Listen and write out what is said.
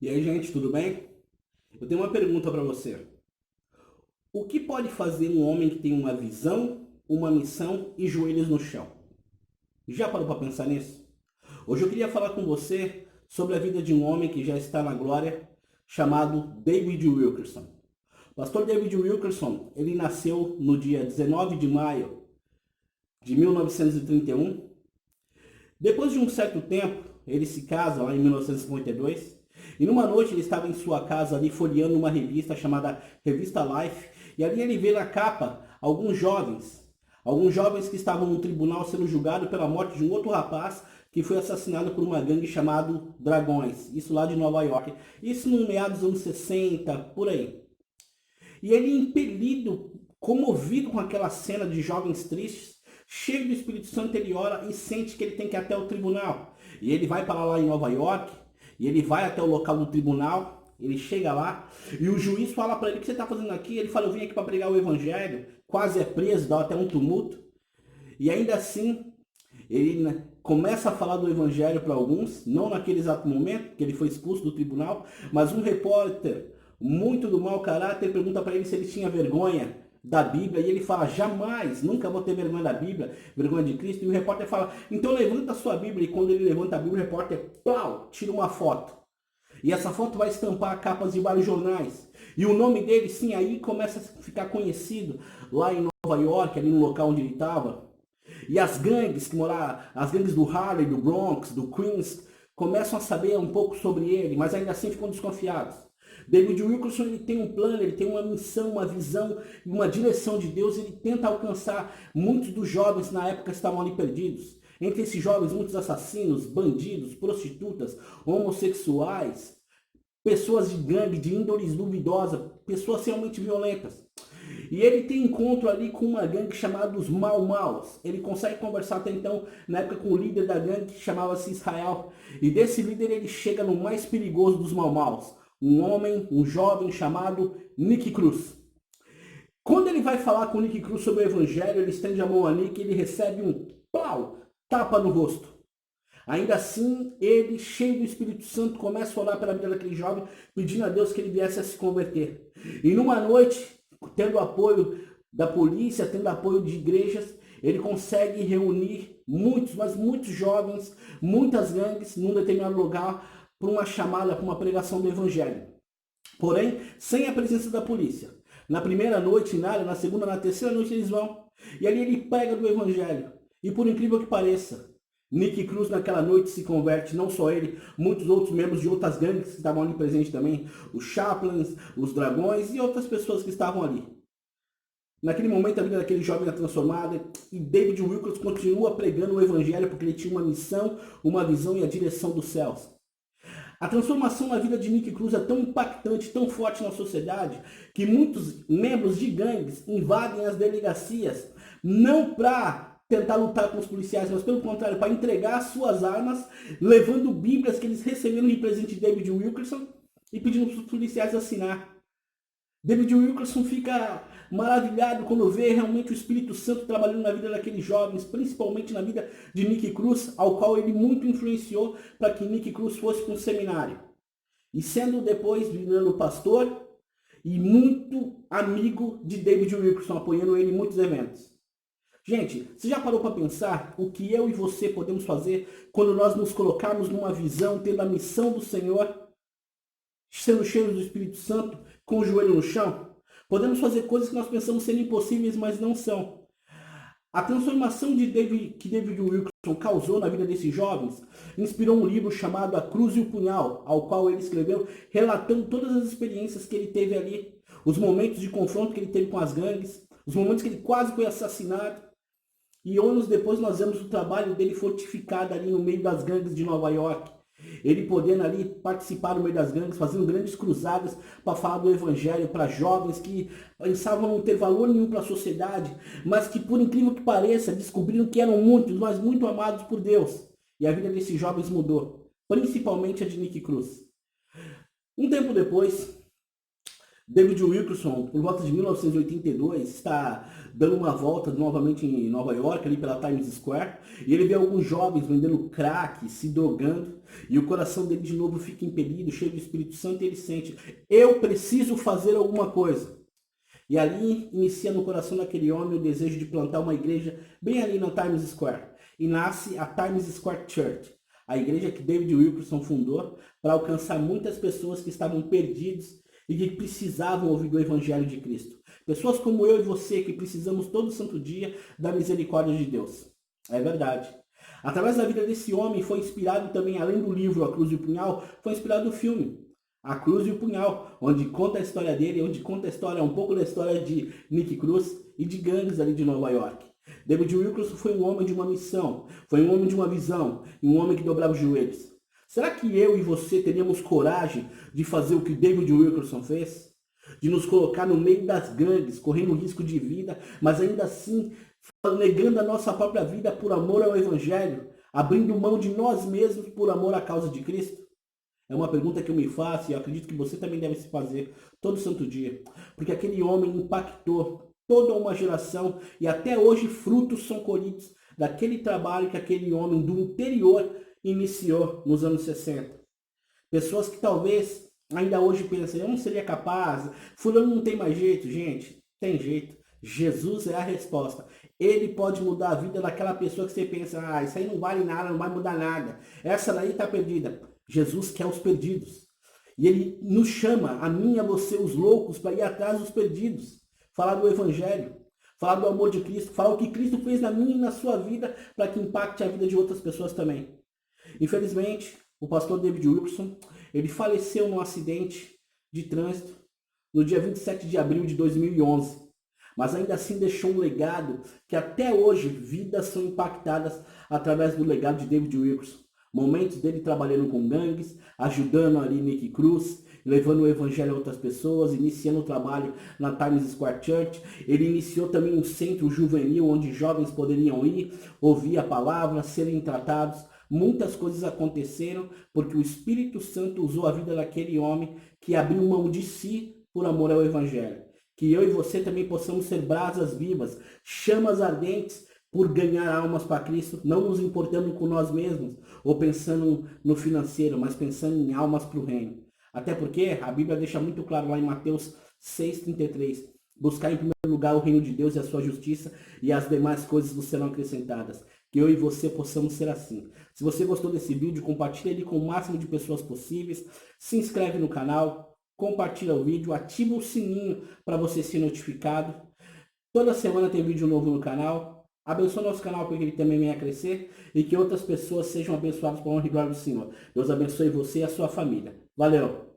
E aí, gente, tudo bem? Eu tenho uma pergunta para você. O que pode fazer um homem que tem uma visão, uma missão e joelhos no chão? Já parou para pensar nisso? Hoje eu queria falar com você sobre a vida de um homem que já está na glória, chamado David Wilkerson. O pastor David Wilkerson, ele nasceu no dia 19 de maio de 1931. Depois de um certo tempo, ele se casa lá em 1952. E numa noite ele estava em sua casa ali folheando uma revista chamada Revista Life. E ali ele vê na capa alguns jovens que estavam no tribunal sendo julgados pela morte de um outro rapaz que foi assassinado por uma gangue chamado Dragões. Isso lá de Nova York. Isso no meados dos anos 60, por aí. E ele impelido, comovido com aquela cena de jovens tristes, cheio do Espírito Santo, ele ora e sente que ele tem que ir até o tribunal. E ele vai para lá em Nova York, e ele vai até o local do tribunal, ele chega lá, e o juiz fala para ele: o que você está fazendo aqui? Ele fala: eu vim aqui para pregar o evangelho. Quase é preso, dá até um tumulto. E ainda assim, ele começa a falar do evangelho para alguns, não naquele exato momento, que ele foi expulso do tribunal, mas um repórter muito do mau caráter pergunta para ele se ele tinha vergonha da Bíblia, e ele fala: jamais, nunca vou ter vergonha da Bíblia, vergonha de Cristo. E o repórter fala: então levanta a sua Bíblia. E quando ele levanta a Bíblia, o repórter, plau, tira uma foto. E essa foto vai estampar capas de vários jornais. E o nome dele, sim, aí começa a ficar conhecido lá em Nova York, ali no local onde ele estava. E as gangues que moraram, as gangues do Harlem, do Bronx, do Queens, começam a saber um pouco sobre ele, mas ainda assim ficam desconfiados. David Wilkerson, ele tem um plano, ele tem uma missão, uma visão, uma direção de Deus. Ele tenta alcançar muitos dos jovens na época que estavam ali perdidos. Entre esses jovens, muitos assassinos, bandidos, prostitutas, homossexuais, pessoas de gangue, de índoles duvidosa, pessoas realmente violentas. E ele tem encontro ali com uma gangue chamada os Mau Maus. Ele consegue conversar até então, na época, com o líder da gangue, que chamava-se Israel. E desse líder ele chega no mais perigoso dos Mau Maus, um homem, um jovem chamado Nick Cruz. Quando ele vai falar com o Nick Cruz sobre o evangelho, ele estende a mão a Nick e ele recebe um pau, tapa no rosto. Ainda assim, ele, cheio do Espírito Santo, começa a orar pela vida daquele jovem, pedindo a Deus que ele viesse a se converter. E numa noite, tendo apoio da polícia, tendo apoio de igrejas, ele consegue reunir muitos, mas muitos jovens, muitas gangues, num determinado lugar, para uma chamada, para uma pregação do evangelho. Porém, sem a presença da polícia. Na primeira noite, nada, na segunda, na terceira noite eles vão. E ali ele prega do evangelho. E por incrível que pareça, Nick Cruz naquela noite se converte, não só ele, muitos outros membros de outras gangues que estavam ali presentes também, os Chaplains, os Dragões e outras pessoas que estavam ali. Naquele momento a vida daquele jovem é transformada e David Wilkerson continua pregando o evangelho porque ele tinha uma missão, uma visão e a direção dos céus. A transformação na vida de Nick Cruz é tão impactante, tão forte na sociedade, que muitos membros de gangues invadem as delegacias, não para tentar lutar com os policiais, mas pelo contrário, para entregar suas armas, levando bíblias que eles receberam de presente de David Wilkerson e pedindo para os policiais assinar. David Wilkerson fica maravilhado quando vê realmente o Espírito Santo trabalhando na vida daqueles jovens, principalmente na vida de Nick Cruz, ao qual ele muito influenciou para que Nick Cruz fosse para um seminário. E sendo depois virando pastor e muito amigo de David Wilkerson, apoiando ele em muitos eventos. Gente, você já parou para pensar o que eu e você podemos fazer quando nós nos colocarmos numa visão, tendo a missão do Senhor, sendo cheios do Espírito Santo, com o joelho no chão? Podemos fazer coisas que nós pensamos serem impossíveis, mas não são. A transformação que David Wilkerson causou na vida desses jovens inspirou um livro chamado A Cruz e o Punhal, ao qual ele escreveu, relatando todas as experiências que ele teve ali, os momentos de confronto que ele teve com as gangues, os momentos que ele quase foi assassinado. E anos depois nós vemos o trabalho dele fortificado ali no meio das gangues de Nova York. Ele podendo ali participar no meio das gangues, fazendo grandes cruzadas para falar do evangelho para jovens que pensavam não ter valor nenhum para a sociedade, mas que por incrível que pareça, descobriram que eram muitos, mas muito amados por Deus. E a vida desses jovens mudou, principalmente a de Nick Cruz. Um tempo depois, David Wilkerson, por volta de 1982, está dando uma volta novamente em Nova York, ali pela Times Square, e ele vê alguns jovens vendendo crack, se drogando, e o coração dele de novo fica impelido, cheio do Espírito Santo, e ele sente, eu preciso fazer alguma coisa. E ali inicia no coração daquele homem o desejo de plantar uma igreja bem ali na Times Square. E nasce a Times Square Church, a igreja que David Wilkerson fundou para alcançar muitas pessoas que estavam perdidas e que precisavam ouvir do Evangelho de Cristo. Pessoas como eu e você que precisamos todo santo dia da misericórdia de Deus. É verdade. Através da vida desse homem foi inspirado também, além do livro A Cruz e o Punhal, foi inspirado o filme A Cruz e o Punhal, onde conta a história dele, onde conta a história, um pouco da história de Nick Cruz e de gangues ali de Nova York. David Wilkerson foi um homem de uma missão, foi um homem de uma visão, e um homem que dobrava os joelhos. Será que eu e você teríamos coragem de fazer o que David Wilkerson fez? De nos colocar no meio das gangues, correndo risco de vida, mas ainda assim negando a nossa própria vida por amor ao Evangelho, abrindo mão de nós mesmos por amor à causa de Cristo? É uma pergunta que eu me faço e eu acredito que você também deve se fazer todo santo dia. Porque aquele homem impactou toda uma geração e até hoje frutos são colhidos daquele trabalho que aquele homem do interior iniciou nos anos 60. Pessoas que talvez ainda hoje pensam, eu não seria capaz, fulano não tem mais jeito. Gente, tem jeito. Jesus é a resposta. Ele pode mudar a vida daquela pessoa que você pensa, isso aí não vale nada, não vai mudar nada. Essa daí está perdida. Jesus quer os perdidos. E ele nos chama, a mim e a você, os loucos, para ir atrás dos perdidos. Falar do Evangelho, falar do amor de Cristo, falar o que Cristo fez na minha e na sua vida para que impacte a vida de outras pessoas também. Infelizmente, o pastor David Wilkerson, ele faleceu num acidente de trânsito no dia 27 de abril de 2011. Mas ainda assim deixou um legado que até hoje vidas são impactadas através do legado de David Wilkerson. Momentos dele trabalhando com gangues, ajudando ali Nick Cruz, levando o evangelho a outras pessoas, iniciando o trabalho na Times Square Church. Ele iniciou também um centro juvenil onde jovens poderiam ir, ouvir a palavra, serem tratados. Muitas coisas aconteceram porque o Espírito Santo usou a vida daquele homem que abriu mão de si por amor ao evangelho. Que eu e você também possamos ser brasas vivas, chamas ardentes, por ganhar almas para Cristo, não nos importando com nós mesmos, ou pensando no financeiro, mas pensando em almas para o reino. Até porque a Bíblia deixa muito claro lá em Mateus 6,33, buscar em primeiro lugar o reino de Deus e a sua justiça, e as demais coisas vos serão acrescentadas. Que eu e você possamos ser assim. Se você gostou desse vídeo, compartilhe ele com o máximo de pessoas possíveis, se inscreve no canal, compartilha o vídeo, ativa o sininho para você ser notificado. Toda semana tem vídeo novo no canal. Abençoe nosso canal para que ele também venha a crescer e que outras pessoas sejam abençoadas por honra e glória do Senhor. Deus abençoe você e a sua família. Valeu!